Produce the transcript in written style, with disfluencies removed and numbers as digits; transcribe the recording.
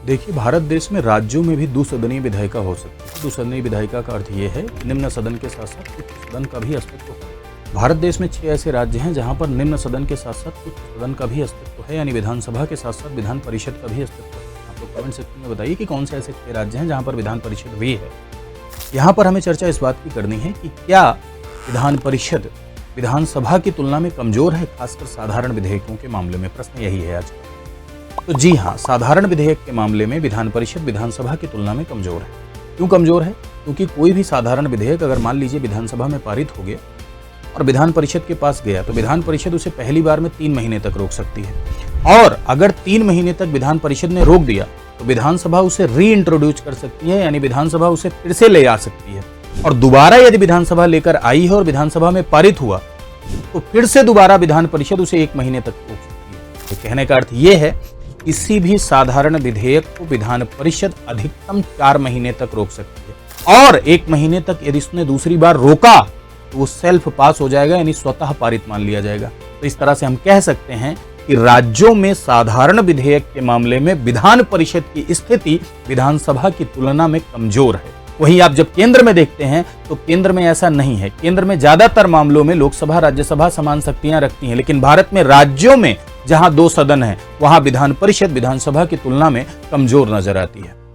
देखिए, भारत देश में राज्यों में भी द्विसदनीय विधायिका हो सकती है। द्विसदनीय विधायिका का अर्थ ये है कि निम्न सदन के साथ साथ उच्च सदन का भी अस्तित्व है। भारत देश में 6 ऐसे राज्य हैं जहां पर निम्न सदन के साथ साथ उच्च सदन का भी अस्तित्व है, यानी विधानसभा के साथ साथ विधान परिषद का भी अस्तित्व है। आप लोग कमेंट सेक्शन में बताइए कि कौन से ऐसे 6 राज्य हैं जहाँ पर विधान परिषद भी है। यहाँ पर हमें चर्चा इस बात की करनी है कि क्या विधान परिषद विधानसभा की तुलना में कमजोर है, खासकर साधारण विधेयकों के मामले में। प्रश्न यही है आज। तो जी हाँ, साधारण विधेयक के मामले में विधान परिषद विधानसभा की तुलना में कमजोर है। क्यों कमजोर है? क्योंकि कोई भी साधारण विधेयक अगर मान लीजिए विधानसभा में पारित हो गया और विधान परिषद के पास गया तो विधान परिषद उसे पहली बार में 3 महीने तक रोक सकती है, और अगर 3 महीने तक विधान परिषद ने रोक दिया तो विधानसभा उसे री इंट्रोड्यूस कर सकती है, यानी विधानसभा उसे फिर से ले आ सकती है। और दोबारा यदि विधानसभा लेकर आई है और विधानसभा में पारित हुआ तो फिर से दोबारा विधान परिषद उसे 1 महीने तक रोक सकती है। तो कहने का अर्थ यह है, किसी भी साधारण विधेयक को विधान परिषद अधिकतम 4 महीने तक रोक सकती है, और 1 महीने तक यदि उसने दूसरी बार रोका तो वो सेल्फ पास हो जाएगा, यानी स्वतः पारित मान लिया जाएगा। तो इस तरह से हम कह सकते हैं कि राज्यों में साधारण विधेयक के मामले में विधान परिषद की स्थिति विधानसभा की तुलना में कमजोर है। वहीं आप जब केंद्र में देखते हैं तो केंद्र में ऐसा नहीं है। केंद्र में ज्यादातर मामलों में लोकसभा राज्यसभा समान शक्तियां रखती हैं, लेकिन भारत में राज्यों में जहां 2 सदन है वहां विधान परिषद विधानसभा की तुलना में कमजोर नजर आती है।